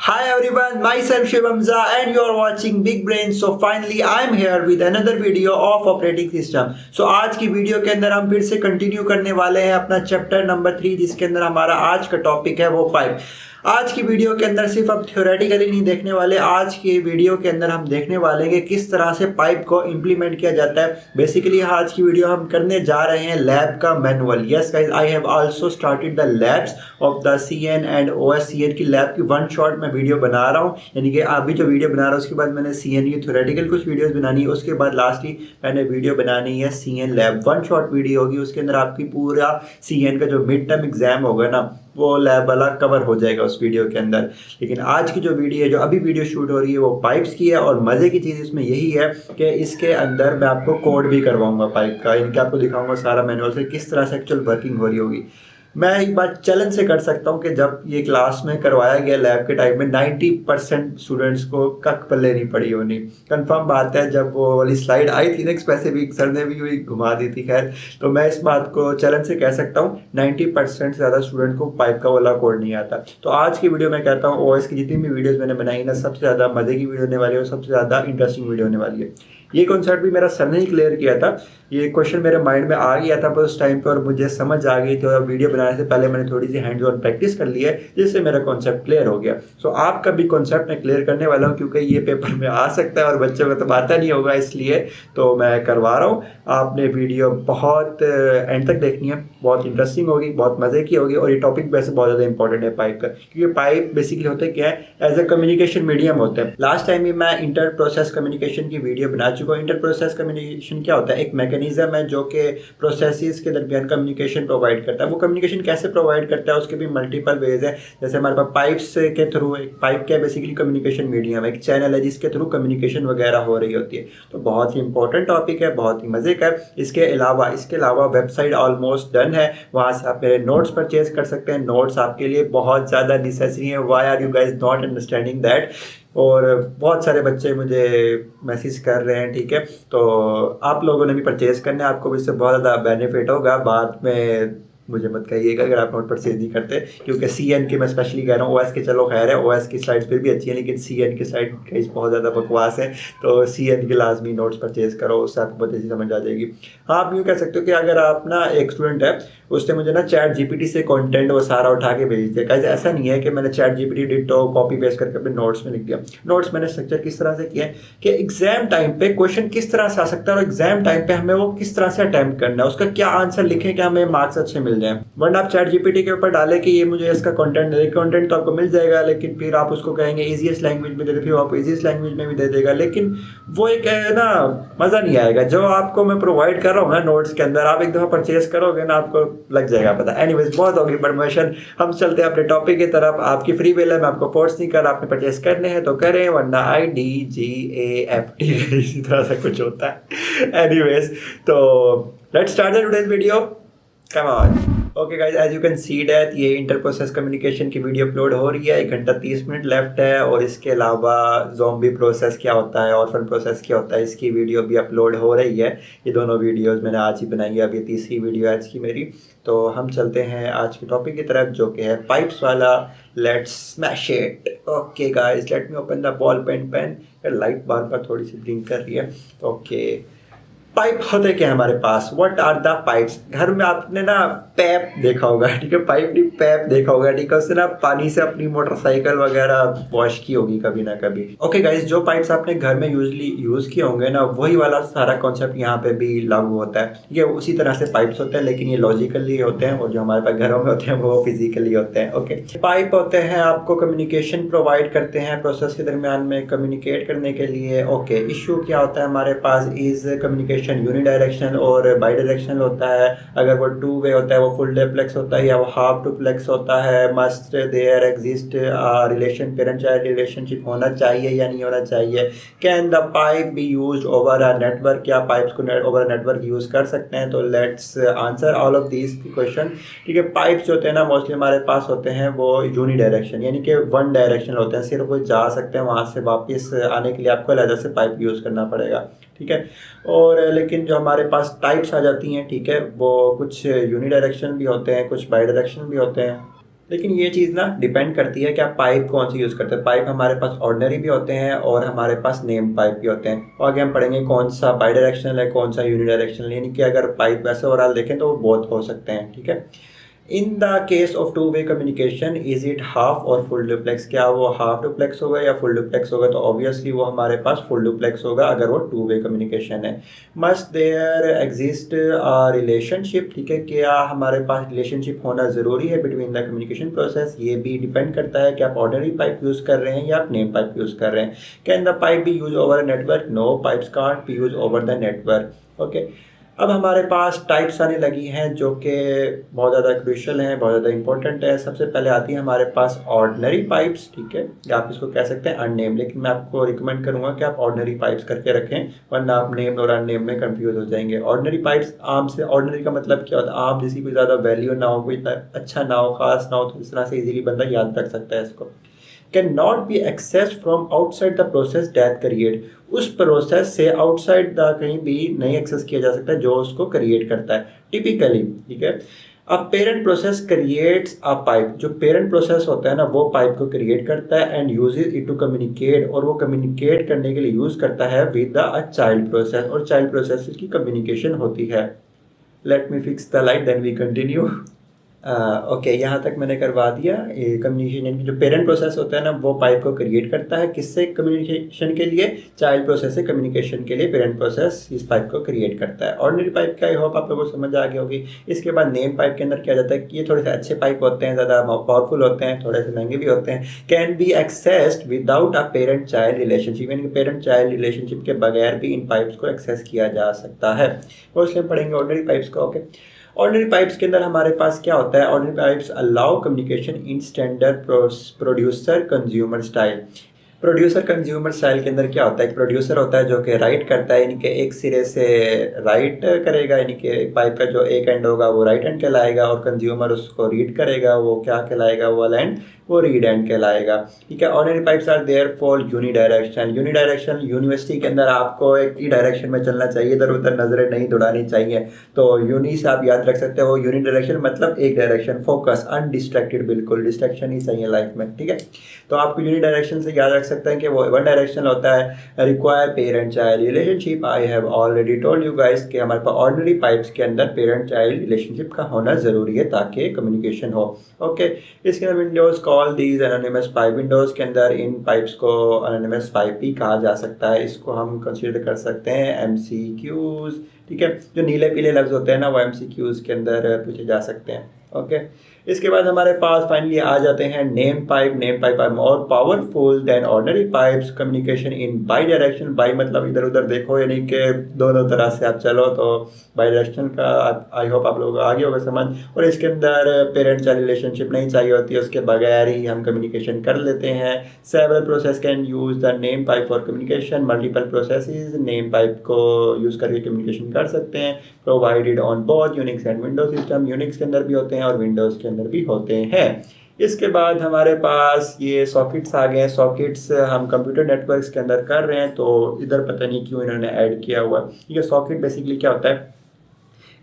Hi everyone, myself Shiv Hamza and you are watching Big Brain. So finally I am here with another video of operating system. So आज की video के अंदर हम फिर से continue करने वाले हैं अपना चैप्टर नंबर 3 जिसके अंदर हमारा आज का टॉपिक है वो पाइप। आज की वीडियो के अंदर सिर्फ अब थ्योरेटिकली नहीं देखने वाले, आज की वीडियो के अंदर हम देखने वाले हैं कि किस तरह से पाइप को इम्प्लीमेंट किया जाता है। बेसिकली आज की वीडियो हम करने जा रहे हैं लैब का manual. Yes guys, I have also started the labs of the CN and OS की लैब की वन शॉट में वीडियो बना रहा हूँ। यानी कि अभी जो वीडियो बना रहा हूँ उसके बाद मैंने CN की थ्योरेटिकल कुछ वीडियोस बनानी है, उसके बाद लास्टली मैंने वीडियो बनानी है CN lab. One shot video होगी, उसके अंदर आपकी पूरा CN का जो मिड टर्म एग्जाम होगा ना वो लैब वाला कवर हो जाएगा उस वीडियो के अंदर। लेकिन आज की जो वीडियो है, जो अभी वीडियो शूट हो रही है वो पाइप्स की है और मज़े की चीज़ इसमें यही है कि इसके अंदर मैं आपको कोड भी करवाऊंगा पाइप का। इनके आपको दिखाऊंगा सारा मैनुअल से किस तरह से एक्चुअल वर्किंग हो रही होगी। मैं एक बात चैलेंज से कर सकता हूँ कि जब ये क्लास में करवाया गया लैब के टाइम में 90% स्टूडेंट्स को कक पल्ले नहीं पड़ी होनी। कंफर्म बात है, जब वो वाली स्लाइड आई थी नेक्स्ट स्पेसिफिक सर ने भी वही घुमा दी थी। खैर, तो मैं इस बात को चैलेंज से कह सकता हूँ 90% से ज़्यादा स्टूडेंट को पाइप का वाला कोड नहीं आता। तो आज की वीडियो में कहता हूँ OS की जितनी भी वीडियोज़ मैंने बनाई ना, सबसे ज़्यादा मज़े की वीडियो होने वाली है और सबसे ज़्यादा इंटरेस्टिंग वीडियो होने वाली है। ये कॉन्सेप्ट भी मेरा सर ने ही क्लियर किया था, ये क्वेश्चन मेरे माइंड में आ गया था पर उस टाइम पे और मुझे समझ आ गई। तो वीडियो बनाने से पहले मैंने थोड़ी सी हैंड्स ऑन प्रैक्टिस कर ली है जिससे मेरा कॉन्सेप्ट क्लियर हो गया। सो आपका भी कॉन्सेप्ट मैं क्लियर करने वाला हूँ क्योंकि ये पेपर में आ सकता है और बच्चों को तो आता नहीं होगा, इसलिए तो मैं करवा रहा हूँ। आपने वीडियो बहुत एंड तक देखनी है, बहुत इंटरेस्टिंग होगी, बहुत मज़े की होगी। और ये टॉपिक वैसे बहुत ज़्यादा इंपॉर्टेंट है पाइप का, क्योंकि पाइप बेसिकली होते क्या है, एज ए कम्युनिकेशन मीडियम होते हैं। लास्ट टाइम ही मैं इंटर प्रोसेस कम्युनिकेशन की वीडियो बना चुका हूँ। इंटर प्रोसेस कम्युनिकेशन क्या होता है? एक मैकेनिज्म है जो कि प्रोसेसेस के दरमियान कम्युनिकेशन प्रोवाइड करता है। वो कम्युनिकेशन कैसे प्रोवाइड करता है उसके भी मल्टीपल वेज है। जैसे हमारे पास पाइप्स के थ्रू, एक पाइप क्या बेसिकली कम्युनिकेशन मीडियम है, एक चैनल है जिसके थ्रू कम्युनिकेशन वगैरह हो रही होती है। तो बहुत ही इंपॉर्टेंट टॉपिक है, बहुत ही मज़े का है। इसके अलावा वेबसाइट ऑलमोस्ट डन है, वहाँ से आप मेरे नोट्स परचेज कर सकते हैं। नोट्स आपके लिए बहुत ज़्यादा नेसेसरी है। Why are you guys not understanding that? और बहुत सारे बच्चे मुझे मैसेज कर रहे हैं, ठीक है। तो आप लोगों ने भी परचेज़ करना है, आपको भी इससे बहुत ज़्यादा बेनिफिट होगा। बाद में मुझे मत कहिएगा अगर आप नोट परचेज नहीं करते, क्योंकि CN की मैं स्पेशली कह रहा हूँ। OS के चलो खैर है, OS की स्लाइड्स फिर भी अच्छी है, लेकिन CN की स्लाइड गाइस बहुत ज़्यादा बकवास है। तो CN की लाजमी नोट्स परचेज करो, उससे आपको बहुत अच्छी समझ आ जाएगी। हाँ, आप यूँ कह सकते हो कि अगर आप ना एक स्टूडेंट है, उसने मुझे ना ChatGPT से कंटेंट वो सारा उठा के भेज दिया। गाइस ऐसा नहीं है कि मैंने ChatGPT डिटो कॉपी पेस्ट करके अपने नोट्स में लिख दिया। नोट्स मैंने स्ट्रक्चर किस तरह से किया है कि एग्जाम टाइम पे क्वेश्चन किस तरह से आ सकता है और एग्जाम टाइम पे हमें वो किस तरह से अटेम्प्ट करना है, उसका क्या आंसर लिखें कि हमें मार्क्स अच्छे मिल जाए। वरना आप ChatGPT के ऊपर डालें कि ये मुझे इसका कंटेंट दे, कंटेंट तो आपको मिल जाएगा, लेकिन फिर आप उसको कहेंगे इजीएस्ट लैंग्वेज में दे दे, फिर आपको इजीएस्ट लैंग्वेज में भी दे देगा, लेकिन वो एक ना मज़ा नहीं आएगा। जो आपको मैं प्रोवाइड कर रहा हूँ ना नोट्स के अंदर, आप एक दफ़ा परचेज करोगे ना आपको लग जाएगा पता। एनीवेज, बहुत होगी प्रमोशन, हम चलते हैं अपने टॉपिक की तरफ। आपकी फ्री बिल है, मैं आपको फोर्स नहीं कर रहा, आपने परचेज करने हैं तो करें, वरना IDGAFT इसी तरह से कुछ होता है। एनीवेज, तो let's start the today's video, come on. Okay guys, as you can see that ये इंटर प्रोसेस कम्युनिकेशन की वीडियो अपलोड हो रही है। 1 घंटा 30 मिनट लेफ्ट है। और इसके अलावा ज़ॉम्बी प्रोसेस क्या होता है, ऑर्फन प्रोसेस क्या होता है, इसकी वीडियो भी अपलोड हो रही है। ये दोनों वीडियोस मैंने आज ही बनाई है, अभी तीसरी वीडियो आज की मेरी। तो हम चलते हैं आज के टॉपिक की तरफ जो कि है पाइप्स वाला। Let's smash it. Okay guys, let me open the ball pen. Light बार बार थोड़ी सी ब्लिंक कर रही है। ओके, पाइप होते क्या है हमारे पास? What are the pipes? घर में आपने ना पैप देखा होगा, ठीक है, पाइप नहीं पैप देखा होगा, ठीक है। उससे ना पानी से अपनी मोटरसाइकिल वगैरह वॉश की होगी कभी ना कभी। ओके गाइस, जो पाइप्स आपने घर में यूजली यूज किए होंगे ना, वही वाला सारा कॉन्सेप्ट यहाँ पे भी लागू होता है। ये उसी तरह से पाइप्स होते हैं, लेकिन ये लॉजिकली होते हैं और जो हमारे पास घरों में होते हैं वो फिजिकली होते हैं। ओके, पाइप होते हैं, आपको कम्युनिकेशन प्रोवाइड करते हैं प्रोसेस के दरमियान में कम्युनिकेट करने के लिए। ओके, इशू क्या होता है हमारे पास? इज कम्युनिकेशन यूनिडायरेक्शनल और बाई डायरेक्शनल होता है। अगर वो 2 वे होता है वो फुल डुप्लेक्स होता है या वो हाफ डुप्लेक्स होता है। Must there exist relation, parent child relationship होना चाहिए या नहीं होना चाहिए। Can the pipe be used over a network? क्या पाइप्स को ओवर नेटवर्क यूज़ कर सकते हैं? तो let's answer all of these question, ठीक है। पाइप्स जो होते हैं ना मोस्टली हमारे पास होते हैं वो यूनी डायरेक्शन, यानी कि 1 डायरेक्शनल होते हैं, सिर्फ वो जा सकते हैं, वहाँ से वापस आने के लिए आपको अलग से पाइप यूज़ करना पड़ेगा, ठीक है। और लेकिन जो हमारे पास टाइप्स आ जाती हैं, ठीक है, वो कुछ यूनी डायरेक्शन भी होते हैं, कुछ बाई डायरेक्शन भी होते हैं। लेकिन ये चीज़ ना डिपेंड करती है कि आप पाइप कौन सी यूज़ करते हैं। पाइप हमारे पास ऑर्डिनरी भी होते हैं और हमारे पास नेम पाइप भी होते हैं, और आगे हम पढ़ेंगे कौन सा बाई डायरेक्शनल है, कौन सा यूनिडायरेक्शनल, यानी कि अगर पाइप वैसे ओवरऑल देखें तो वो बहुत हो सकते हैं, ठीक है। In the case of to way communication is it half और फुल डुप्लेक्स, क्या वो हाफ डुप्लेक्स होगा या फुल डुप्लेक्स होगा, तो ऑब्वियसली वो हमारे पास फुल डुप्लेक्स होगा अगर वो टू वे कम्युनिकेशन है। Must there exist a relationship, ठीक है, क्या हमारे पास रिलेशनशिप होना ज़रूरी है बिटवीन द कम्युनिकेशन प्रोसेस, ये भी डिपेंड करता है कि आप ऑर्डिनरी पाइप यूज़ कर रहे हैं या आप नेम पाइप यूज़ कर रहे हैं। Can the pipe be use over a network, no, pipes can't be use over the network. Okay, अब हमारे पास टाइप्स आने लगी हैं जो कि बहुत ज़्यादा क्रूशियल हैं, बहुत ज़्यादा इंपॉर्टेंट है। सबसे पहले आती है हमारे पास ऑर्डिनरी पाइप्स, ठीक है, या आप इसको कह सकते हैं अननेम, लेकिन मैं आपको रिकमेंड करूंगा कि आप ऑर्डिनरी पाइप्स करके रखें, वरना आप नेम और अननेम में कंफ्यूज हो जाएंगे। ऑर्डिनरी पाइप्स आम से, ऑर्डिनरी का मतलब क्या होता है, आम जिसकी कोई ज़्यादा वैल्यू ना हो, कोई इतना अच्छा ना हो, खास ना हो, तो इस तरह से इजीली बंदा याद रख सकता है इसको। Can not be access from outside the process that create, उस प्रोसेस से आउटसाइड द कहीं भी नहीं एक्सेस किया जा सकता जो उसको क्रिएट करता है टिपिकली, ठीक है। अब parent process creates a pipe, जो पेरेंट प्रोसेस होता है ना वो पाइप को क्रिएट करता है and uses it to communicate, और वो कम्युनिकेट करने के लिए यूज करता है विद अ चाइल्ड प्रोसेस, और चाइल्ड प्रोसेस की कम्युनिकेशन होती है। Let me fix the light then we continue. Okay, यहाँ तक मैंने करवा दिया। ये कम्युनिकेशन यानी कि जो पेरेंट प्रोसेस होता है ना वो पाइप को क्रिएट करता है, किससे, कम्युनिकेशन के लिए, चाइल्ड प्रोसेस से कम्युनिकेशन के लिए पेरेंट प्रोसेस इस पाइप को क्रिएट करता है। ऑर्डिनरी पाइप का आई होप आप लोगों को समझ आ गया होगी। इसके बाद नेम पाइप के अंदर क्या जाता है कि ये थोड़े से अच्छे पाइप होते हैं, ज़्यादा पावरफुल होते हैं, थोड़े से महंगे भी होते हैं। Can be accessed without a parent child relationship, यानी कि पेरेंट चाइल्ड रिलेशनशिप के बगैर भी इन पाइप्स को एक्सेस किया जा सकता है। और इसलिए पढ़ेंगे ऑर्डिनरी पाइप्स का। ओके, ऑर्डिनरी पाइप्स के अंदर हमारे पास क्या होता है, ordinary pipes allow communication in standard producer consumer style. Producer consumer style के अंदर क्या होता है, एक प्रोड्यूसर होता है जो कि राइट करता है, यानी कि एक सिरे से राइट करेगा, यानी कि पाइप का जो एक एंड होगा वो राइट एंड कहलाएगा, और कंज्यूमर उसको रीड करेगा, वो क्या कहलाएगा, वो वाला एंड वो रीड एंड कहलाएगा, ठीक है। Ordinary pipes are there for unidirectional, unidirectional university के अंदर आपको एक ही डायरेक्शन में चलना चाहिए, इधर उधर नजरें नहीं दौड़ानी चाहिए, तो यूनि से आप याद रख सकते हो। यूनिडायरेक्शन मतलब एक डायरेक्शन, फोकस, अनडिस्ट्रैक्टेड, बिल्कुल डिस्ट्रैक्शन ही चाहिए लाइफ में, ठीक है। तो आपको यूनिडायरेक्शन से याद रख सकते हैं कि वो वन डायरेक्शनल होता है। Require parent child relationship, I have already told you guys कि हमारे पास ऑर्डिनरी पाइप्स के अंदर पेरेंट चाइल्ड रिलेशनशिप का होना जरूरी है ताकि कम्युनिकेशन हो। ओके, इसके अंदर Windows call these anonymous pipe, Windows के अंदर इन पाइप्स को एनोनिमस पाइप भी कहा जा सकता है। इसको हम कंसीडर कर सकते हैं एमसीक्यूज, ठीक है, जो नीले पीले लफ्ज होते हैं ना वो एमसीक्यूज के अंदर पूछे जा सकते हैं। ओके, इसके बाद हमारे पास फाइनली आ जाते हैं name pipe. Name pipe are more powerful than ordinary pipes, communication in bi direction, bi मतलब इधर उधर देखो, यानी कि दोनों तरह से आप चलो, तो बाई डायरेक्शन का आई होप आप लोगों को आगे होगा समझ। और इसके अंदर पेरेंट चाइल्ड रिलेशनशिप नहीं चाहिए होती है, उसके बगैर ही हम कम्युनिकेशन कर लेते हैं। Several process can use the name pipe for communication, multiple processes name pipe को यूज़ करके कम्युनिकेशन कर सकते हैं। Provided on both Unix and Windows system, Unix के अंदर भी होते हैं और विंडोज़ के अंदर भी होते हैं। इसके बाद हमारे पास ये सॉकेट्स आ गए हैं। सॉकेट्स हम कंप्यूटर नेटवर्क्स के अंदर कर रहे हैं, तो इधर पता नहीं क्यों इन्होंने ऐड किया हुआ। ये सॉकेट बेसिकली क्या होता है,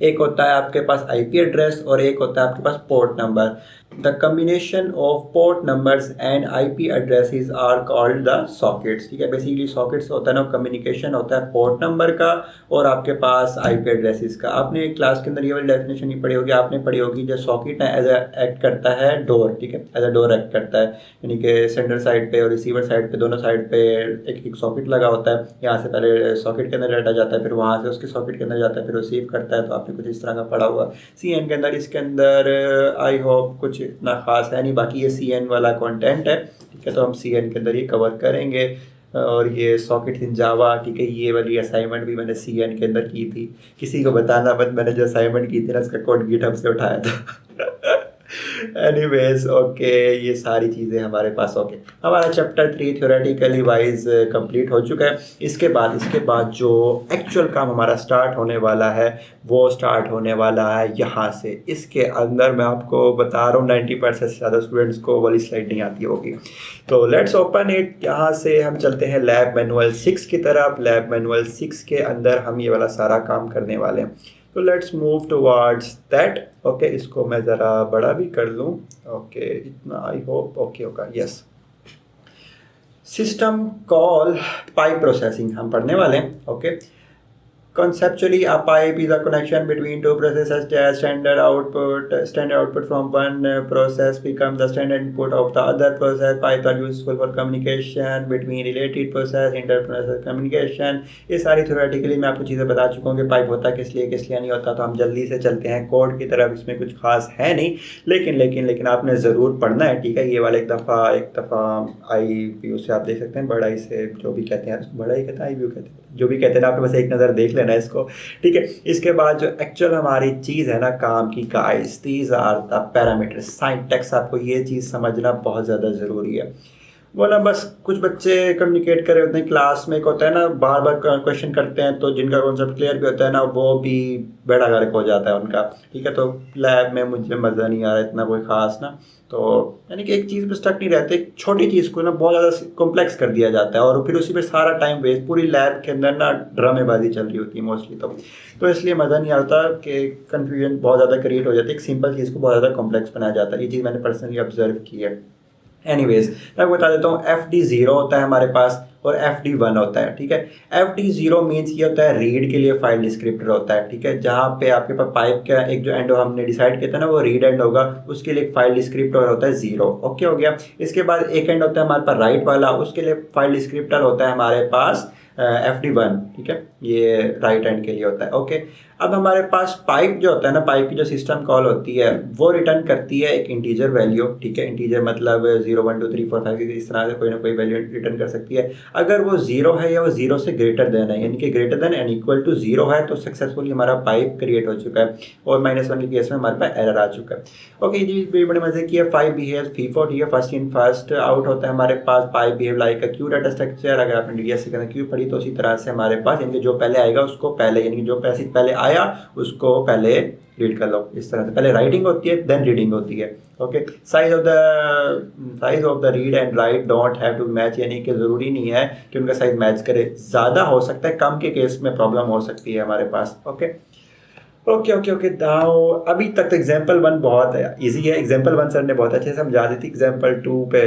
एक होता है आपके पास आईपी एड्रेस और एक होता है आपके पास port number. The combination of port numbers and IP addresses are called the sockets, ठीक है। बेसिकली सॉकेट्स होता है ना, कम्युनिकेशन होता है पोर्ट नंबर का और आपके पास आईपी एड्रेसेस का। आपने क्लास के अंदर ये वाली डेफिनेशन नहीं पढ़ी होगी, आपने पढ़ी होगी जो सॉकेट है एज एक्ट करता है डोर, ठीक है, एज अ डोर एक्ट करता है, यानी कि सेंडर साइड पे और रिसीवर साइड पे दोनों साइड पे एक एक सॉकेट लगा होता है। यहाँ से पहले सॉकेट के अंदर डाटा जाता है, फिर वहाँ से उसके सॉकेट के अंदर जाता है, फिर रिसीव करता है। तो आपने कुछ इस तरह का पढ़ा हुआ सीएन के अंदर। इसके अंदर आई होप कुछ इतना खास है नहीं, बाकी ये सीएन वाला कंटेंट है, ठीक है, तो हम सीएन के अंदर ये कवर करेंगे। और ये सॉकेट इन जावा, ठीक है, ये वाली असाइनमेंट भी मैंने सीएन के अंदर की थी, किसी को बताना मत, मैंने जो असाइनमेंट की थी ना उसका कोड गिटहब से उठाया था। एनीवेज ओके, ये सारी चीज़ें हमारे पास। ओके, हमारा चैप्टर 3 थ्योरेटिकली वाइज कंप्लीट हो चुका है। इसके बाद जो एक्चुअल काम हमारा स्टार्ट होने वाला है वो स्टार्ट होने वाला है यहाँ से। इसके अंदर मैं आपको बता रहा हूँ 90% से ज़्यादा स्टूडेंट्स को वाली स्लाइड नहीं आती होगी, तो लेट्स ओपन इट। यहाँ से हम चलते हैं लैब मैनुअल 6 की तरफ। लैब मैनुअल 6 के अंदर हम ये वाला सारा काम करने वाले हैं। तो let's move towards that. Okay, इसको मैं ज़रा बड़ा भी कर लूँ। ओके, इतना आई होप ओके होगा। Yes, system call pipe processing हम पढ़ने वाले हैं। Okay, conceptually a pipe is a connection between two processes. As standard output from one process becomes the standard input of the other process. Pipes are useful for communication between related process, interprocess communication. ये सारी theoretically मैं आपको चीज़ें बता चुका हूँ कि pipe होता किस लिए नहीं होता। तो हम जल्दी से चलते हैं कोड की तरफ। इसमें कुछ खास है नहीं, लेकिन आपने ज़रूर पढ़ना है, ठीक है। ये वाला एक दफ़ा आई व्यू से आप देख सकते हैं, बड़ा आई से जो भी कहते हैं, बड़ा ही कहते हैं, आई व्यू कहते हैं, जो भी कहते हैं, आपने बस एक नज़र देख लेना है इसको, ठीक है। इसके बाद जो एक्चुअल हमारी चीज़ है ना काम की, guys these are the parameters. Syntax, आपको ये चीज़ समझना बहुत ज़्यादा ज़रूरी है। वो ना बस कुछ बच्चे कम्युनिकेट कर रहे होते हैं क्लास में, एक होता है ना बार बार क्वेश्चन करते हैं, तो जिनका कॉन्सेप्ट क्लियर भी होता है ना, वो भी बेड़ा गर्क हो जाता है उनका, ठीक है। तो लैब में मुझे मज़ा नहीं आ रहा इतना कोई ख़ास ना, तो यानी कि एक चीज़ पर स्टक नहीं रहते, एक छोटी चीज़ को ना बहुत ज़्यादा कॉम्प्लेक्स कर दिया जाता है और फिर उसी पे सारा टाइम वेस्ट, पूरी लैब के अंदर ना ड्रामेबाजी चल रही होती है मोस्टली। तो इसलिए मज़ा नहीं आता कि कन्फ्यूजन बहुत ज़्यादा क्रिएट हो जाती है, एक सिंपल चीज़ को बहुत ज़्यादा कॉम्प्लेक्स बनाया जाता है। ये चीज़ मैंने पर्सनली ऑब्जर्व की है। एनीवेज, मैं बता देता हूँ, FD0 होता है हमारे पास और FD1 होता है, ठीक है। FD0 मीन्स ये होता है रीड के लिए फाइल डिस्क्रिप्टर होता है, ठीक है। जहाँ पे आपके पास पाइप का एक जो एंड हमने डिसाइड किया था ना, वो रीड एंड होगा, उसके लिए एक फाइल डिस्क्रिप्टर होता है 0। ओके हो गया। इसके बाद एक एंड होता है हमारे पास राइट वाला, उसके लिए फाइल डिस्क्रिप्टर होता है हमारे पास FD1, ठीक है। ये राइट हैंड के लिए होता है। ओके, अब हमारे पास पाइप जो होता है ना, पाइप की जो सिस्टम कॉल होती है वो रिटर्न करती है एक इंटीजर वैल्यू, ठीक है। इंटीजर मतलब 0 1 2 3 4 5 इस तरह से कोई ना कोई वैल्यू रिटर्न कर सकती है। अगर वो 0 है या वो 0 से ग्रेटर देन है, यानी कि greater than and equal to 0 है, तो सक्सेसफुली हमारा पाइप क्रिएट हो चुका है और -1 के केस में हमारे पास एरर आ चुका है। ओके, ये चीज़ भी बड़े मजे की है। 5 बिहेव फीफो, ठीक है। फर्स्ट इन फर्स्ट आउट होता है हमारे पास। Pipe behave like a queue data structure. अगर आपने DDS के अंदर क्यू पढ़ी तो उसी तरह से हमारे पास, यानी कि जो पहले आएगा उसको पहले, यानी कि जो पैसेज पहले आया उसको पहले रीड कर लो। इस तरह से पहले राइटिंग होती है देन रीडिंग होती है। Okay, size of the read and write don't have to match, यानी कि ज़रूरी नहीं है कि उनका साइज मैच करे, ज़्यादा हो सकता है, कम के केस में प्रॉब्लम हो सकती है हमारे पास। ओके दाओ, अभी तक तो एग्जाम्पल 1 बहुत इजी है। एग्जाम्पल 1 सर ने बहुत अच्छे से समझा दी थी। एग्जाम्पल 2 पे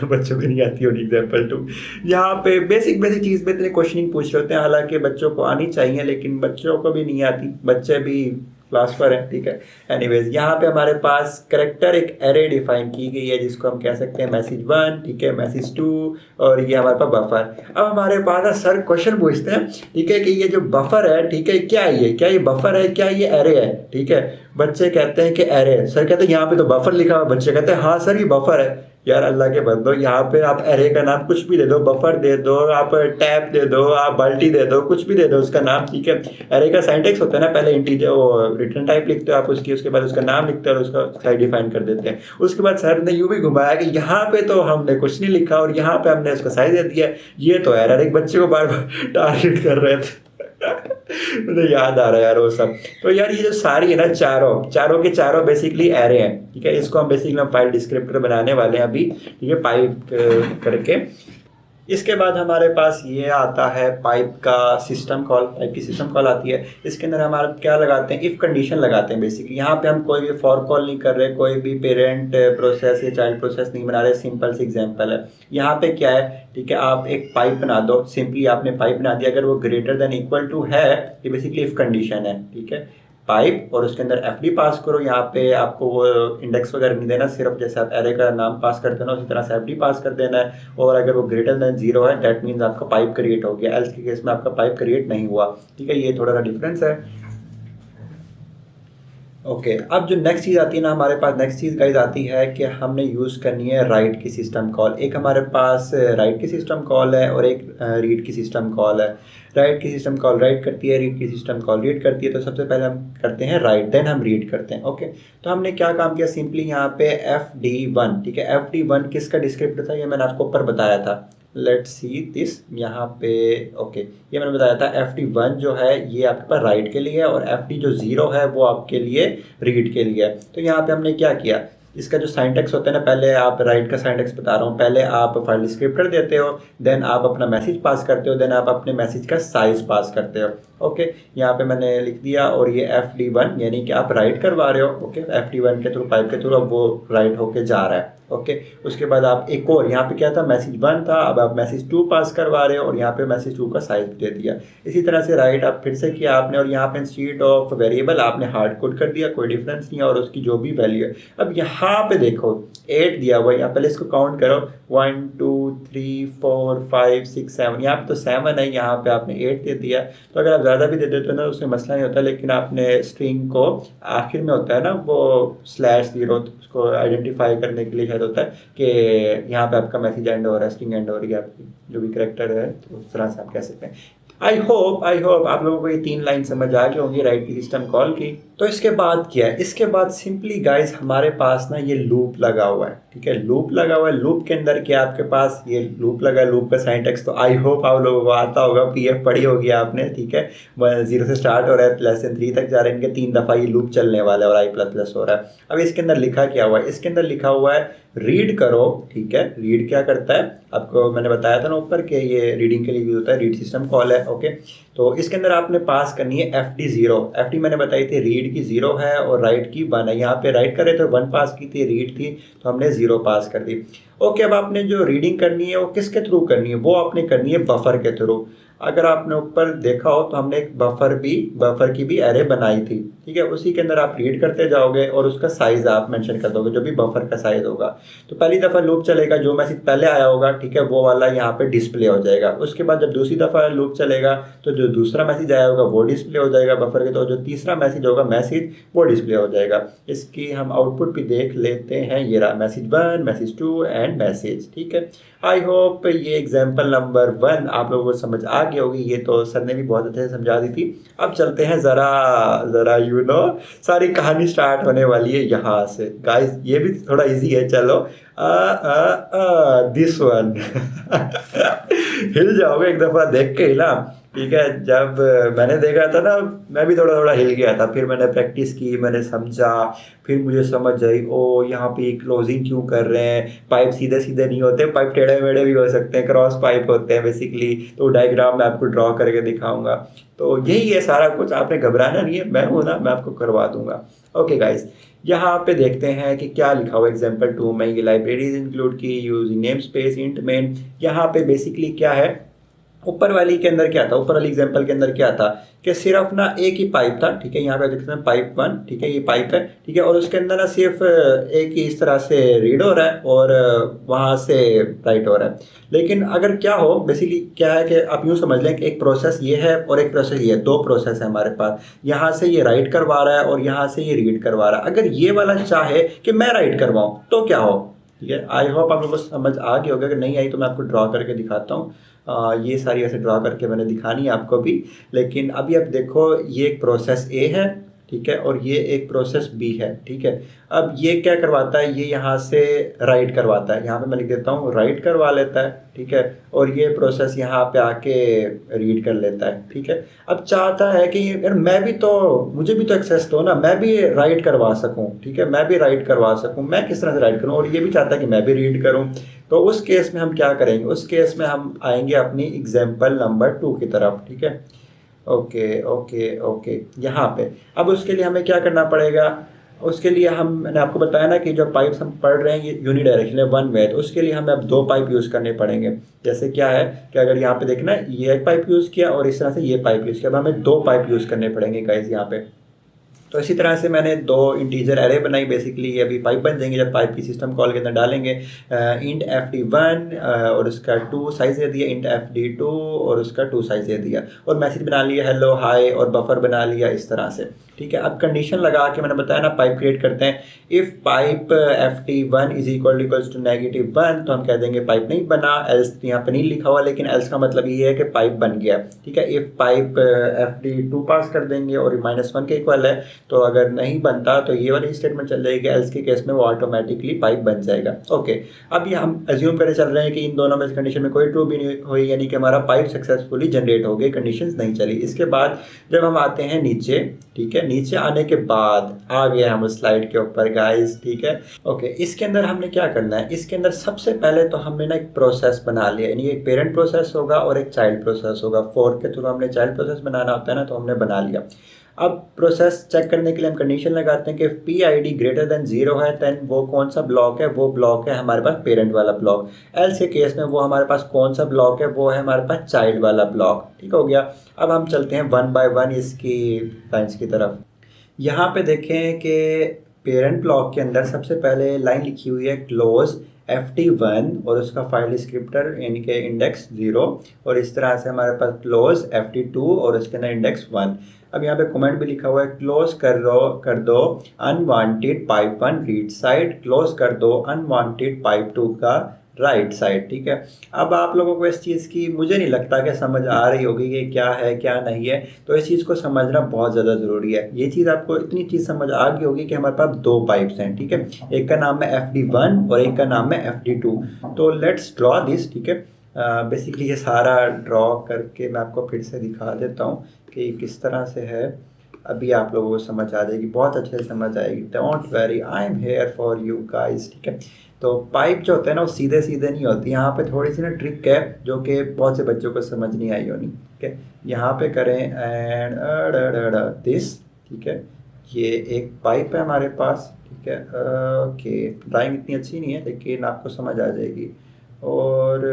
बच्चों को नहीं आती होगी एग्जाम्पल 2। यहाँ पे बेसिक चीज़ पे इतने क्वेश्चनिंग पूछ रहे होते हैं, हालांकि बच्चों को आनी चाहिए, लेकिन बच्चों को भी नहीं आती, बच्चे भी क्लास पर है, ठीक है। एनीवेज, यहाँ पे हमारे पास करेक्टर एक एरे डिफाइन की गई है, जिसको हम कह सकते हैं मैसेज 1, ठीक है, मैसेज 2, और ये हमारे पास बफर। अब हमारे पास ना सर क्वेश्चन पूछते हैं, ठीक है, कि ये जो बफर है, ठीक है, क्या ये बफर है, क्या ये एरे है, ठीक है। बच्चे कहते हैं कि एरे है। सर कहते हैं यहाँ पे तो बफर लिखा हुआ। बच्चे कहते हैं हाँ सर ये बफर है। यार अल्लाह के बंदो, यहाँ पे आप एरे का नाम कुछ भी दे दो, बफर दे दो, आप टैप दे दो, आप बाल्टी दे दो, कुछ भी दे दो उसका नाम, ठीक है। एरे का सिंटैक्स होता है ना, पहले इंटीजर वो रिटर्न टाइप लिखते हो आप उसकी, उसके बाद उसका नाम लिखते हो और उसका साइज डिफाइन कर देते हैं। उसके बाद सर ने यूँ भी घुमाया कि यहाँ पे तो हमने कुछ नहीं लिखा और यहाँ पे हमने उसका साइज दे दिया, ये तो एरर। एक बच्चे को बार बार टारगेट कर रहे थे। मुझे याद आ रहा है यार वो सब। तो यार ये जो सारी है ना, चारों के चारों बेसिकली एरे हैं, ठीक है। इसको हम बेसिकली फाइल डिस्क्रिप्टर बनाने वाले हैं अभी, ठीक है, पाइप करके। इसके बाद हमारे पास ये आता है पाइप का सिस्टम कॉल, पाइप की सिस्टम कॉल आती है। इसके अंदर हमारा क्या लगाते हैं, इफ़ कंडीशन लगाते हैं बेसिकली। यहाँ पे हम कोई भी फॉर कॉल नहीं कर रहे, कोई भी पेरेंट प्रोसेस या चाइल्ड प्रोसेस नहीं बना रहे, सिंपल सी एग्जांपल है। यहाँ पे क्या है, ठीक है, आप एक पाइप बना दो, सिंपली आपने पाइप बना दिया। अगर वो ग्रेटर देन इक्वल टू है, ये बेसिकली इफ़ कंडीशन है, ठीक है। पाइप और उसके अंदर FD पास करो। यहाँ पे आपको वो इंडेक्स वगैरह नहीं देना, सिर्फ जैसे आप एरे का नाम पास करते हो ना, उसी तरह से FD पास कर देना है। और अगर वो ग्रेटर देन 0 है, दैट मीन्स आपका पाइप क्रिएट हो गया, एल्स के केस में आपका पाइप क्रिएट नहीं हुआ, ठीक है। ये थोड़ा सा डिफरेंस है। ओके, अब जो नेक्स्ट चीज़ आती है ना, हमारे पास नेक्स्ट चीज़ गाइस आती है कि हमने यूज़ करनी है राइट की सिस्टम कॉल। एक हमारे पास राइट की सिस्टम कॉल है और एक रीड की सिस्टम कॉल है। राइट की सिस्टम कॉल राइट करती है, रीड की सिस्टम कॉल रीड करती है। तो सबसे पहले हम करते हैं राइट, देन हम रीड करते हैं। ओके, तो हमने क्या काम किया, सिंपली यहाँ पे FD1, ठीक है। FD1 किसका डिस्क्रिप्टर था, ये मैंने आपको ऊपर बताया था। लेट्स सी दिस, यहाँ पे ओके, ये मैंने बताया था। FD1 जो है ये आपके पास राइट के लिए है और FD जो 0 है वो आपके लिए रीड के लिए है। तो यहाँ पे हमने क्या किया, इसका जो साइंटेक्स होता है ना, पहले आप राइट का साइंटेक्स बता रहा हूँ, पहले आप फाइल डिस्क्रिप्टर देते हो, देन आप अपना मैसेज पास करते हो, देन आप अपने मैसेज का साइज पास करते हो। ओके, यहाँ पे मैंने लिख दिया और ये FD1 यानी कि आप राइट करवा रहे हो। ओके, FD1 के थ्रू पाइप के थ्रू अब वो राइट होके जा रहा है। ओके, उसके बाद आप एक और यहाँ पे क्या था, मैसेज 1 था, अब आप मैसेज 2 पास करवा रहे हो और यहाँ पे मैसेज 2 का साइज दे दिया। इसी तरह से राइट आप फिर से किया आपने, और यहाँ पे इंस्टीट्यूट ऑफ वेरिएबल आपने हार्ड कोड कर दिया, कोई डिफरेंस नहीं है, और उसकी जो भी वैल्यू है। अब यहाँ पे देखो 8 दिया हुआ है, यहाँ पहले इसको काउंट करो, 1 2 3 4 5 6 7, यहाँ पे तो 7 है, यहाँ पे आपने 8 दे दिया। तो अगर आप ज़्यादा भी दे देते हो ना उसमें मसला नहीं होता, लेकिन आपने स्ट्रिंग को आखिर में होता है ना वो /0, उसको आइडेंटिफाई करने के लिए होता है कि यहाँ पे आपका मैसेज एंड हो रहा है, स्ट्रिंग एंड हो रही है, आपकी जो भी करैक्टर है, तो उस तरह से आप कह सकते हैं। आई होप आप लोगों को ये 3 लाइन समझ आ गई होंगी राइट की सिस्टम कॉल की। तो इसके बाद क्या है, इसके बाद सिंपली गाइस हमारे पास ना ये लूप लगा हुआ है, ठीक है, लूप लगा हुआ है। लूप के अंदर क्या आपके पास ये लूप लगा है, लूप का सिंटैक्स तो आई होप आप लोगों को आता होगा, PF पढ़ी होगी आपने, ठीक है। 0 से स्टार्ट हो रहा है, +3 तक जा रहे हैं, इनके 3 दफ़ा ये लूप चलने वाला है और I++ हो रहा है। अब इसके अंदर लिखा क्या हुआ है, इसके अंदर लिखा हुआ है रीड करो, ठीक है। रीड क्या करता है, आपको मैंने बताया था ना ऊपर कि ये रीडिंग के लिए यूज होता है, रीड सिस्टम कॉल है। ओके, तो इसके अंदर आपने पास करनी है FD0। FD मैंने बताई थी रीड की 0 है और राइट की 1 है। यहाँ पे राइट कर रहे थे 1 पास की थी, रीड थी तो हमने 0 पास कर दी। ओके, अब आपने जो रीडिंग करनी है वो किसके थ्रू करनी है, वो आपने करनी है बफर के थ्रू। अगर आपने ऊपर देखा हो तो हमने एक बफर की भी एरे बनाई थी, ठीक है। उसी के अंदर आप रीड करते जाओगे और उसका साइज आप मेंशन कर दोगे, जो भी बफर का साइज होगा। तो पहली दफ़ा लूप चलेगा, जो मैसेज पहले आया होगा, ठीक है, वो वाला यहाँ पे डिस्प्ले हो जाएगा। उसके बाद जब दूसरी दफ़ा लूप चलेगा तो जो दूसरा मैसेज आया होगा वो डिस्प्ले हो जाएगा बफर के, तो जो तीसरा मैसेज होगा वो डिस्प्ले हो जाएगा। इसकी हम आउटपुट भी देख लेते हैं, ये रहा मैसेज 1, मैसेज 2 एंड मैसेज, ठीक है। आई होप ये एग्जाम्पल नंबर 1 आप लोगों को समझ आ गई होगी, ये तो सर ने भी बहुत अच्छे से समझा दी थी। अब चलते हैं ज़रा सारी कहानी स्टार्ट होने वाली है यहाँ से। गाइस ये भी थोड़ा इजी है, चलो दिस वन हिल जाओगे एक दफ़ा देख के हिला, ठीक है। जब मैंने देखा था ना मैं भी थोड़ा हिल गया था, फिर मैंने प्रैक्टिस की, मैंने समझा, फिर मुझे समझ आई ओ यहाँ पे क्लोजिंग क्यों कर रहे हैं, पाइप सीधे सीधे नहीं होते, पाइप टेढ़े मेढ़े भी हो सकते हैं, क्रॉस पाइप होते हैं बेसिकली। तो डायग्राम मैं आपको ड्रॉ करके दिखाऊंगा। तो यही है सारा कुछ, आपने घबराना नहीं है, मैं हूँ ना, मैं आपको करवा दूंगा। ओके गाइज, यहाँ पे देखते हैं कि क्या लिखा हुआ एग्जाम्पल 2 में, ये लाइब्रेरीज इंक्लूड की using name space int main. यहाँ पे बेसिकली क्या है, ऊपर वाली के अंदर क्या था, ऊपर वाली एग्जांपल के अंदर क्या था कि सिर्फ ना एक ही पाइप था, ठीक है। यहाँ पे देखते हैं पाइप 1, ठीक है, ये पाइप है, ठीक है, और उसके अंदर ना सिर्फ एक ही इस तरह से रीड हो रहा है और वहाँ से राइट हो रहा है। लेकिन अगर क्या हो, बेसिकली क्या है कि आप यूँ समझ लें कि एक प्रोसेस ये है और एक प्रोसेस ये है, 2 प्रोसेस है हमारे पास। यहाँ से ये राइट करवा रहा है और यहाँ से ये रीड करवा रहा है। अगर ये वाला चाहे कि मैं राइट करवाऊँ तो क्या हो, ठीक है। आई होप आप लोगों को समझ आ गई होगा, अगर नहीं आई तो मैं आपको ड्रॉ करके दिखाता हूँ। ये सारी ऐसे ड्रॉ करके मैंने दिखानी है आपको भी। लेकिन अभी आप देखो ये एक प्रोसेस ए है, ठीक है, और ये एक प्रोसेस बी है, ठीक है। अब ये क्या करवाता है, ये यहाँ से राइट करवाता है, यहाँ पे मैं लिख देता हूँ राइट करवा लेता है, ठीक है, और ये प्रोसेस यहाँ पे आके रीड कर लेता है, ठीक है। अब चाहता है कि यार मुझे भी तो एक्सेस दो ना, मैं भी राइट करवा सकूँ, ठीक है, मैं भी राइट करवा सकूँ, मैं किस तरह से राइट करूँ, और ये भी चाहता है कि मैं भी रीड करूँ। तो उस केस में हम क्या करेंगे, उस केस में हम आएंगे अपनी एग्जाम्पल नंबर 2 की तरफ, ठीक है। ओके यहाँ पे अब उसके लिए हमें क्या करना पड़ेगा, उसके लिए मैंने आपको बताया ना कि जो पाइप्स हम पढ़ रहे हैं ये यूनिडायरेक्शनल है, 1 वे, तो उसके लिए हमें अब 2 पाइप यूज़ करने पड़ेंगे। जैसे क्या है कि अगर यहाँ पे देखना ये एक पाइप यूज़ किया और इस तरह से ये पाइप यूज़ किया, अब हमें 2 पाइप यूज़ करने पड़ेंगे गाइस यहाँ पे। तो इसी तरह से मैंने 2 इंटीजर एरे बनाई, बेसिकली ये अभी पाइप बन जाएंगे जब पाइप की सिस्टम कॉल के अंदर डालेंगे। इंट FD1 और उसका 2 साइज़ दे दिया, इंट FD2 और उसका 2 साइज़ दे दिया, और मैसेज बना लिया हेलो हाय, और बफर बना लिया इस तरह से, ठीक है। अब कंडीशन लगा के मैंने बताया ना पाइप क्रिएट करते हैं, if pipe FD1 is equals to -1 तो हम कह देंगे पाइप नहीं बना, एल्स यहाँ पे नहीं लिखा हुआ, लेकिन एल्स का मतलब ये है कि पाइप बन गया, ठीक है। इफ़ पाइप FD2 पास कर देंगे और -1 के इक्वल है, तो अगर नहीं बनता तो ये वाली स्टेटमेंट चल जाएगी, एल्स के केस में वो ऑटोमेटिकली पाइप बन जाएगा। ओके, अब ये हम एज्यूम करके चल रहे हैं कि इन दोनों में कंडीशन में कोई ट्रू भी नहीं हुई, यानी कि हमारा पाइप सक्सेसफुली जनरेट हो गई, कंडीशंस नहीं चली। इसके बाद जब हम आते हैं नीचे, ठीक है, नीचे आने के बाद आ गए हम उस स्लाइड के ऊपर गाइस, ठीक है। ओके, इसके अंदर हमने क्या करना है, इसके अंदर सबसे पहले तो हमने ना एक प्रोसेस बना लिया, यानी एक पेरेंट प्रोसेस होगा और एक चाइल्ड प्रोसेस होगा। फॉर के थ्रू हमने चाइल्ड प्रोसेस बनाना होता है ना, तो हमने बना लिया। अब प्रोसेस चेक करने के लिए हम कंडीशन लगाते हैं कि P I D greater than 0 है, देन वो कौन सा ब्लॉक है, वो ब्लॉक है हमारे पास पेरेंट वाला ब्लॉक। एल्स के केस में वो हमारे पास कौन सा ब्लॉक है, वो है हमारे पास चाइल्ड वाला ब्लॉक। ठीक हो गया। अब हम चलते हैं 1 बाय 1 इसकी लाइन्स की तरफ। यहाँ पे देखें कि पेरेंट ब्लॉक के अंदर सबसे पहले लाइन लिखी हुई है क्लोज FD1 और उसका फाइल डिस्क्रिप्टर यानी कि इंडेक्स 0, और इस तरह से हमारे पास क्लोज FD2 और उसके अंदर इंडेक्स 1। अब यहाँ पे कमेंट भी लिखा हुआ है क्लोज कर दो unwanted pipe 1 read side, close कर दो अनवांटेड पाइप 2 का राइट साइड। ठीक है। अब आप लोगों को इस चीज़ की मुझे नहीं लगता कि समझ आ रही होगी कि क्या है क्या नहीं है, तो इस चीज़ को समझना बहुत ज़्यादा ज़रूरी है। ये चीज़ आपको इतनी चीज़ समझ आ गई होगी कि हमारे पास 2 पाइप्स हैं, ठीक है। एक का नाम है FD1 और एक का नाम है FD2। तो लेट्स ड्रॉ दिस, ठीक है। बेसिकली ये सारा ड्रॉ करके मैं आपको फिर से दिखा देता हूँ कि किस तरह से है। अभी आप लोगों को समझ आ जाएगी, बहुत अच्छे से समझ आएगी। Don't worry, I am here for you guys, ठीक है। तो पाइप जो होता है ना वो सीधे सीधे नहीं होती, यहाँ पे थोड़ी सी ना ट्रिक है जो कि बहुत से बच्चों को समझ नहीं आई होनी, ठीक है। यहाँ पे करें एंड दिस, ठीक है। ये एक पाइप है हमारे पास, ठीक है। ओके, ड्राइंग इतनी अच्छी नहीं है लेकिन आपको समझ आ जाएगी। और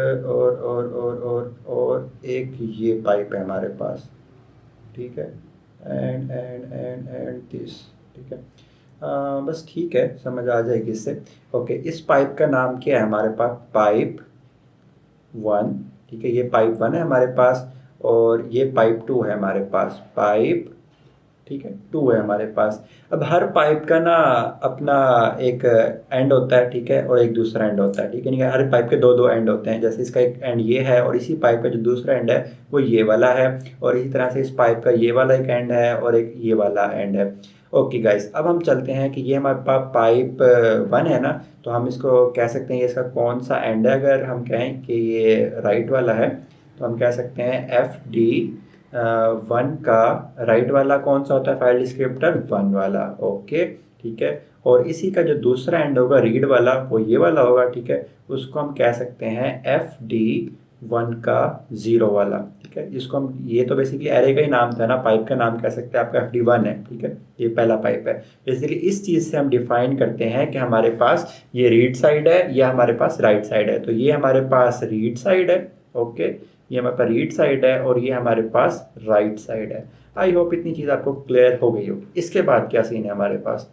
एक ये पाइप है हमारे पास, ठीक है। एंड दिस, ठीक है। बस ठीक है, समझ आ जाएगी इससे। ओके, इस पाइप का नाम क्या है हमारे पास, पाइप 1, ठीक है। ये पाइप 1 है हमारे पास और ये पाइप 2 है हमारे पास, पाइप, ठीक है, 2 है हमारे पास। अब हर पाइप का ना अपना एक एंड होता है, ठीक है, और एक दूसरा एंड होता है, ठीक है। नहीं, हर पाइप के 2 एंड होते हैं। जैसे इसका एक एंड ये है और इसी पाइप का जो दूसरा एंड है वो ये वाला है, और इसी तरह से इस पाइप का ये वाला एक एंड है और एक ये वाला एंड है। ओके गाइस, अब हम चलते हैं कि ये हमारे पास पाइप 1 है ना, तो हम इसको कह सकते हैं ये इसका कौन सा एंड है। अगर हम कहें कि ये राइट वाला है तो हम कह सकते हैं FD1 का राइट वाला कौन सा होता है, फाइल डिस्क्रिप्टर 1 वाला। ओके, ठीक है। और इसी का जो दूसरा एंड होगा रीड वाला, वो ये वाला होगा, ठीक है। उसको हम कह सकते हैं FD1 का 0 वाला, ठीक है। जिसको हम, ये तो बेसिकली एरे का ही नाम था ना, पाइप का नाम कह सकते हैं, आपका FD1 है, ठीक है। ये पहला पाइप है। बेसिकली इस चीज़ से हम डिफाइन करते हैं कि हमारे पास ये रीड साइड है या हमारे पास राइट साइड है। तो ये हमारे पास रीड साइड है, ओके, ये हमारे पास रीड साइड है और ये हमारे पास राइट साइड है। आई होप इतनी चीज़ आपको क्लियर हो गई होगी। इसके बाद क्या सीन है हमारे पास,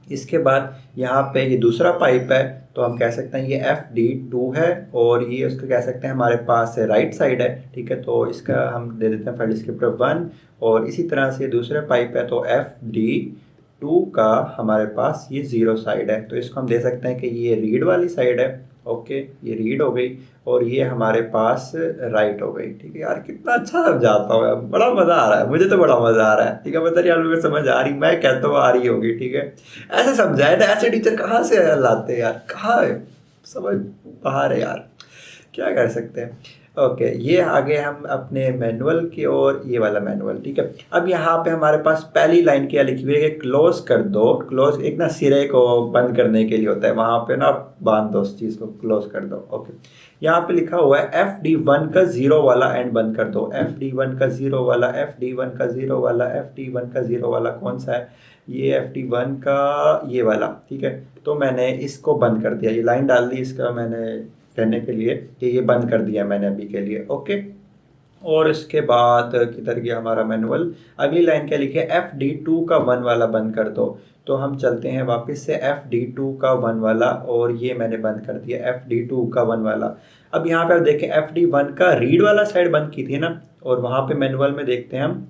इसके बाद यहाँ पे ये दूसरा पाइप है, तो हम कह सकते हैं ये FD2 है और ये उसका कह सकते हैं हमारे पास राइट साइड है, ठीक है। तो इसका हम दे देते हैं फाइल डिस्क्रिप्टर 1, और इसी तरह से दूसरा पाइप है तो FD2 का हमारे पास ये 0 साइड है, तो इसको हम दे सकते हैं कि ये रीड वाली साइड है। ओके, ये रीड हो गई और ये हमारे पास राइट हो गई, ठीक है। यार कितना अच्छा समझाता हूँ, बड़ा मज़ा आ रहा है, मुझे तो बड़ा मज़ा आ रहा है, ठीक है। पता नहीं आप लोगों को समझ आ रही, मैं कहता हूँ आ रही होगी, ठीक है। ऐसे समझाए ना, ऐसे टीचर कहाँ से लाते हैं यार, कहाँ है, समझ बाहर है यार, क्या कर सकते हैं। ओके, ये आगे हम अपने मैनुअल की ओर, ये वाला मैनुअल, ठीक है। अब यहाँ पे हमारे पास पहली लाइन क्या लिखी हुई है कि क्लोज कर दो। क्लोज एक ना सिरे को बंद करने के लिए होता है, वहाँ पे ना बांध दो उस चीज़ को, क्लोज कर दो। ओके, यहाँ पे लिखा हुआ है FD1 का 0 वाला एंड बंद कर दो। FD1 का 0 वाला, FD1 का 0 वाला, FD1 का 0 वाला कौन सा है, ये FD1 का ये वाला, ठीक है। तो मैंने इसको बंद कर दिया, ये लाइन डाल दी इसका मैंने कहने के लिए कि ये बंद कर दिया मैंने अभी के लिए। ओके, और इसके बाद किधर गया हमारा मैनुअल, अगली लाइन क्या लिखी है, FD2 का 1 वाला बंद कर दो। तो हम चलते हैं वापस से FD2 का 1 वाला, और ये मैंने बंद कर दिया FD2 का 1 वाला। अब यहाँ पे आप देखें FD1 का रीड वाला साइड बंद की थी ना, और वहाँ पे मैनुअल में देखते हैं हम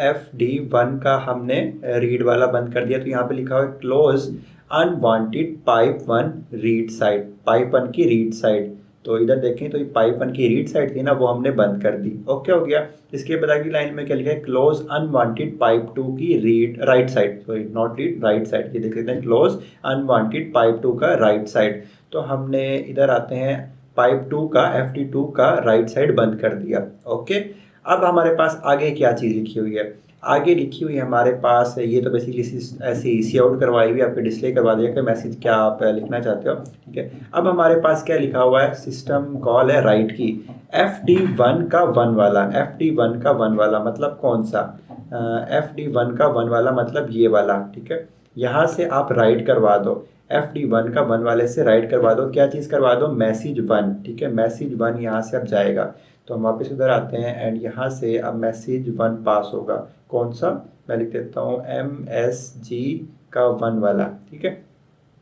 FD1 का हमने रीड वाला बंद कर दिया। तो यहाँ पे लिखा हुआ है close unwanted pipe 1 read side, pipe 1 की रीड साइड। तो इधर देखें तो ये पाइप 1 की रीड साइड थी ना, वो हमने बंद कर दी। ओके हो गया। इसके बाद अगली लाइन में क्या लिखा है, क्लोज अनवांटेड पाइप 2 की read write side, sorry not read, right side. ये देख सकते हैं क्लोज अनवांटेड पाइप 2 का राइट साइड। तो हमने इधर आते हैं पाइप 2 का, FD2 का राइट साइड बंद कर दिया। ओके, अब हमारे पास आगे क्या चीज़ लिखी हुई है, आगे लिखी हुई हमारे पास ये तो बेसिकली ऐसी सी आउट करवाई हुई, आपके डिस्प्ले करवा दिया कि मैसेज क्या आप लिखना चाहते हो, ठीक है। अब हमारे पास क्या लिखा हुआ है, सिस्टम कॉल है राइट की FD1 का 1 वाला, FD1 का 1 वाला मतलब कौन सा, FD1 का 1 वाला मतलब ये वाला, ठीक है। यहाँ से आप राइट करवा दो, FD1 का 1 वाले से राइट करवा दो, क्या चीज़ करवा दो, मैसेज 1, ठीक है। मैसेज 1 यहाँ से अब जाएगा, तो हम वापस उधर आते हैं एंड यहाँ से अब मैसेज 1 पास होगा, कौन सा, मैं लिख देता हूँ MSG का 1 वाला, ठीक है।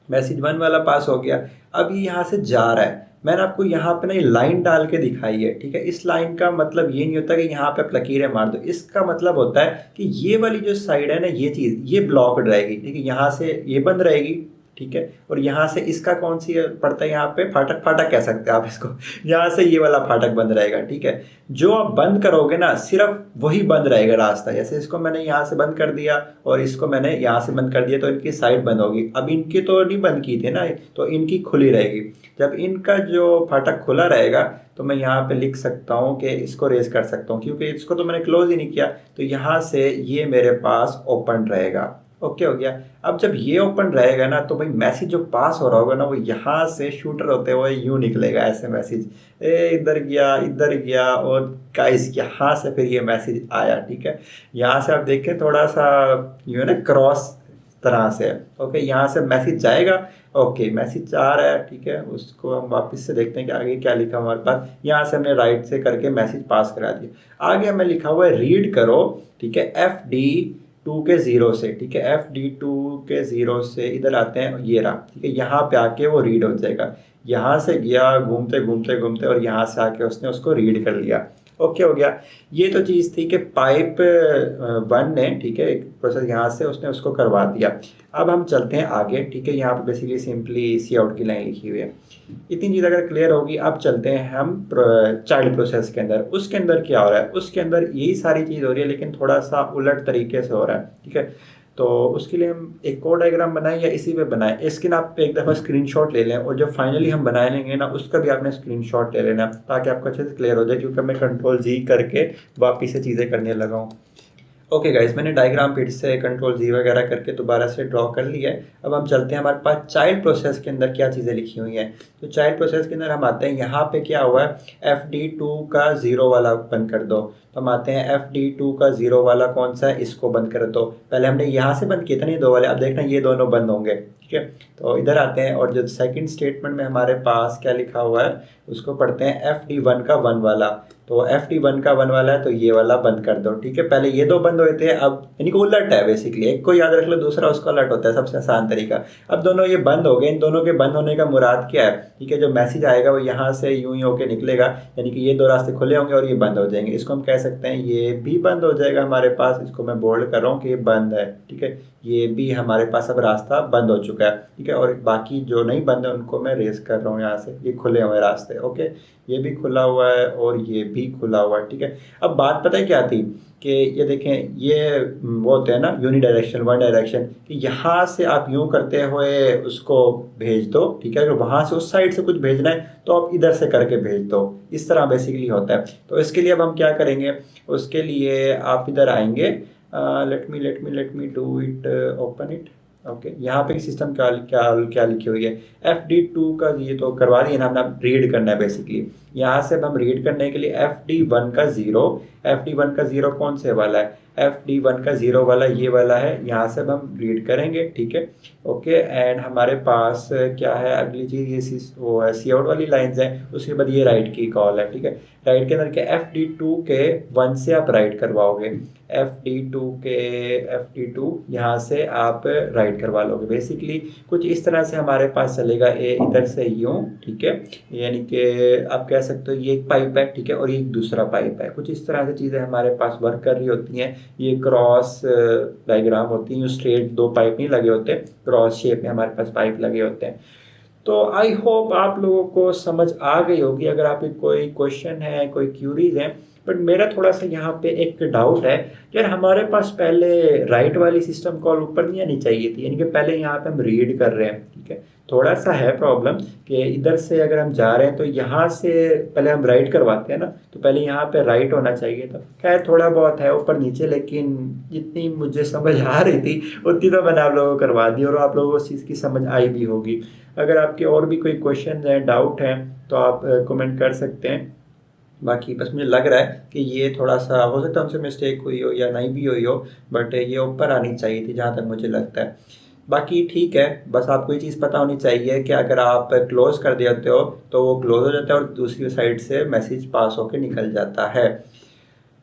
मैसेज 1 वाला पास हो गया। अब ये यहाँ से जा रहा है, मैंने आपको यहाँ पे ना ये लाइन डाल के दिखाई है, ठीक है। इस लाइन का मतलब ये नहीं होता कि यहाँ पे आप लकीरें मार दो, इसका मतलब होता है कि ये वाली जो साइड है ना, ये चीज़ ये ब्लॉक्ड रहेगी, ठीक है। यहाँ से ये बंद रहेगी, ठीक है। और यहाँ से इसका कौन सी पड़ता है, यहाँ पे फाटक, फाटक कह सकते हैं आप इसको, यहाँ से ये वाला फाटक बंद रहेगा, ठीक है। जो आप बंद करोगे ना सिर्फ वही बंद रहेगा रास्ता, जैसे इसको मैंने यहाँ से बंद कर दिया और इसको मैंने यहाँ से बंद कर दिया, तो इनकी साइड बंद होगी। अब इनकी तो नहीं बंद की थी ना, तो इनकी खुली रहेगी। जब इनका जो फाटक खुला रहेगा तो मैं यहाँ पे लिख सकता हूँ कि इसको रेज कर सकता हूँ, क्योंकि इसको तो मैंने क्लोज ही नहीं किया, तो यहाँ से ये मेरे पास ओपन रहेगा। ओके हो गया। अब जब ये ओपन रहेगा ना, तो भाई मैसेज जो पास हो रहा होगा ना, वो यहाँ से शूटर होते हुए यूँ निकलेगा ऐसे मैसेज, इधर गया और गाइस यहाँ से फिर ये मैसेज आया, ठीक है। यहाँ से आप देखें थोड़ा सा यूँ ना क्रॉस तरह से, ओके। यहाँ से मैसेज जाएगा, ओके मैसेज आ रहा है, ठीक है। उसको हम वापस से देखते हैं कि आगे क्या लिखा हमारे पास। यहाँ से हमने राइट से करके मैसेज पास करा दिया। आगे हमें लिखा हुआ है रीड करो, ठीक है, FD2 के 0 से, ठीक है। FD2 के 0 से इधर आते हैं, ये रहा, ठीक है। यहाँ पे आके वो रीड हो जाएगा। यहाँ से गया घूमते घूमते घूमते और यहाँ से आके उसने उसको रीड कर लिया। ओके हो गया। ये तो चीज़ थी कि पाइप 1 ने, ठीक है, एक प्रोसेस यहाँ से उसने उसको करवा दिया। अब हम चलते हैं आगे, ठीक है। यहाँ पे बेसिकली सिंपली सी आउट की लाइन लिखी हुई है। इतनी चीज़ अगर क्लियर होगी, अब चलते हैं हम चाइल्ड प्रोसेस के अंदर। उसके अंदर क्या हो रहा है, उसके अंदर यही सारी चीज़ हो रही है, लेकिन थोड़ा सा उलट तरीके से हो रहा है, ठीक है। तो उसके लिए हम एक कोड डायग्राम बनाएं या इसी पे बनाएं, इसके ना आप एक दफ़ा स्क्रीनशॉट ले लें, और जब फाइनली हम बना लेंगे ना, उसका भी आपने स्क्रीनशॉट ले लेना, ताकि आपको अच्छे से क्लियर हो जाए, क्योंकि मैं Ctrl+G करके वापस से चीज़ें करने लगा हूँ। ओके गाइस, मैंने डायग्राम फिर से Ctrl+G वगैरह करके दोबारा से ड्रॉ कर लिया है। अब हम चलते हैं हमारे पास चाइल्ड प्रोसेस के अंदर क्या चीज़ें लिखी हुई हैं। तो चाइल्ड प्रोसेस के अंदर हम आते हैं, यहाँ पे क्या हुआ है, FD2 का 0 वाला बंद कर दो। तो हम आते हैं FD2 का 0 वाला कौन सा है, इसको बंद कर दो। पहले हमने यहाँ से बंद किए थे ना ये 2 वाले, अब देखना ये दोनों बंद होंगे, ठीक है। तो इधर आते हैं और जो सेकंड स्टेटमेंट में हमारे पास क्या लिखा हुआ है, उसको पढ़ते हैं FD1 का 1 वाला। तो FD1 का 1 वाला है, तो ये वाला बंद कर दो, ठीक है। पहले ये 2 बंद हुए थे, अब इनको उलट है बेसिकली, एक को याद रख लो, दूसरा उसका उलट होता है, सबसे आसान तरीका। अब दोनों ये बंद हो गए, इन दोनों के बंद होने का मुराद क्या है, ठीक है। जो मैसेज आएगा वो यहाँ से यूं ही होके निकलेगा, यानी कि ये 2 रास्ते खुले होंगे और ये बंद हो जाएंगे। इसको हम कह सकते हैं ये भी बंद हो जाएगा हमारे पास, इसको मैं बोल्ड कर रहा हूँ कि ये बंद है, ठीक है। ये भी हमारे पास अब रास्ता बंद हो चुका है, ठीक है। और बाकी जो नहीं बंद है उनको मैं रेस कर रहा हूँ यहाँ से, ये खुले हुए रास्ते, ओके। ये भी खुला हुआ है और ये भी खुला हुआ है, ठीक है। अब बात पता है क्या थी कि ये देखें, ये वो होते हैं ना यूनी डायरेक्शन, वन डायरेक्शन, कि यहाँ से आप यूँ करते हुए उसको भेज दो, ठीक है। अगर वहाँ से उस साइड से कुछ भेजना है तो आप इधर से करके भेज दो, इस तरह बेसिकली होता है। तो इसके लिए अब हम क्या करेंगे, उसके लिए आप इधर आएंगे, let me do it, open it, okay. यहाँ पे सिस्टम क्या क्या क्या लिखी हुई है, FD2 का, ये तो करवा दिया ना हमने, अब रीड करना है बेसिकली। यहाँ से अब हम रीड करने के लिए FD1 का 0 कौन से वाला है, FD1 का 0 वाला ये वाला है, यहाँ से अब हम रीड करेंगे, ठीक है, ओके। एंड हमारे पास क्या है अगली चीज़, ये वो है सी आउट वाली लाइन्स हैं, उसके बाद ये राइट की कॉल है, ठीक है। राइट के अंदर के FD2 के 1 से आप राइट करवाओगे, FD2 यहाँ से आप राइट करवा लोगे। बेसिकली कुछ इस तरह से हमारे पास चलेगा, ये इधर से यूँ, ठीक है। यानी कि आप कह सकते हो ये एक पाइप है, ठीक है, और ये एक दूसरा पाइप है। कुछ इस तरह से चीज़ें हमारे पास वर्क कर रही होती हैं। ये क्रॉस डायग्राम होती हैं, स्ट्रेट 2 पाइप नहीं लगे होते, क्रॉस शेप में हमारे पास पाइप लगे होते हैं। तो आई होप आप लोगों को समझ आ गई होगी। अगर आपकी कोई क्वेश्चन है, कोई क्यूरीज हैं, बट मेरा थोड़ा सा यहाँ पे एक डाउट है यार, हमारे पास पहले राइट वाली सिस्टम कॉल ऊपर नहीं आनी चाहिए थी, यानी कि पहले यहाँ पे हम रीड कर रहे हैं, ठीक है, थोड़ा सा है प्रॉब्लम कि इधर से अगर हम जा रहे हैं तो यहाँ से पहले हम राइट करवाते हैं ना, तो पहले यहाँ पे राइट होना चाहिए था। खैर थोड़ा बहुत है ऊपर नीचे, लेकिन जितनी मुझे समझ आ रही थी उतनी तो मैंने आप लोगों को करवा दी और आप लोगों को उस चीज़ की समझ आई भी होगी। अगर आपके और भी कोई क्वेश्चन हैं, डाउट हैं, तो आप कमेंट कर सकते हैं। बाकी बस मुझे लग रहा है कि ये थोड़ा सा हो सकता है हमसे मिस्टेक हुई हो या नहीं भी हुई हो, बट ये ऊपर आनी चाहिए थी जहाँ तक मुझे लगता है। बाकी ठीक है, बस आपको ये चीज़ पता होनी चाहिए कि अगर आप क्लोज़ कर देते हो तो वो क्लोज़ हो जाता है और दूसरी साइड से मैसेज पास होकर निकल जाता है।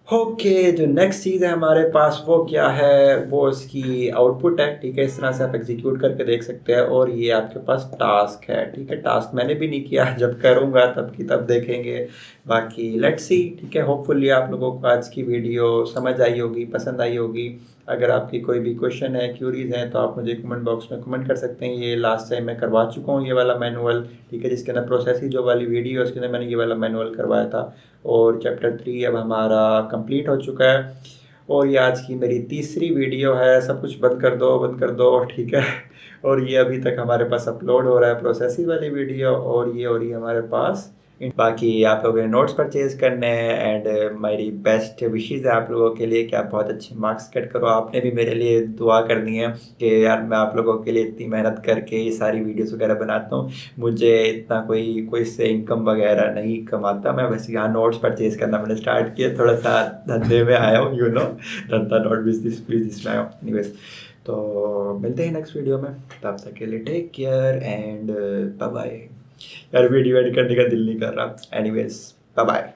ओके, जो नेक्स्ट चीज़ है हमारे पास वो क्या है, वो इसकी आउटपुट है, ठीक है, इस तरह से आप एग्जीक्यूट करके देख सकते हैं। और ये आपके पास टास्क है, ठीक है, टास्क मैंने भी नहीं किया, जब करूँगा तब की तब देखेंगे। बाकी लेट्स सी, ठीक है, होपफुली आप लोगों को आज की वीडियो समझ आई होगी, पसंद आई होगी। अगर आपकी कोई भी क्वेश्चन है, क्यूरीज हैं, तो आप मुझे कमेंट बॉक्स में कमेंट कर सकते हैं। ये लास्ट टाइम मैं करवा चुका हूँ ये वाला मैनुअल, ठीक है, जिसके अंदर प्रोसेस ही जो वाली वीडियो है उसके अंदर मैंने ये वाला मैनुअल करवाया था। और चैप्टर 3 अब हमारा कंप्लीट हो चुका है और ये आज की मेरी तीसरी वीडियो है। सब कुछ बंद कर दो, बंद कर दो, ठीक है। और ये अभी तक हमारे पास अपलोड हो रहा है प्रोसेस ही वाली वीडियो, और ये हो रही है हमारे पास। बाकी आप लोगों ने नोट्स परचेज़ करने हैं एंड मेरी बेस्ट विशेज़ है आप लोगों के लिए कि आप बहुत अच्छे मार्क्स कट करो। आपने भी मेरे लिए दुआ करनी है कि यार मैं आप लोगों के लिए इतनी मेहनत करके ये सारी वीडियोस वगैरह बनाता हूँ, मुझे इतना कोई इससे इनकम वगैरह नहीं कमाता। मैं बस यहाँ नोट्स परचेज़ करना मैंने स्टार्ट किया, थोड़ा सा धंधे में आया हूँ, धंधा नॉट बिजनेस प्लीज़ इसमें आया हूँ। एनीवेज, तो मिलते हैं नेक्स्ट वीडियो में, तब तक के लिए take care and bye bye. यार वीडियो एडिट करने का दिल नहीं कर रहा। Anyways, bye bye.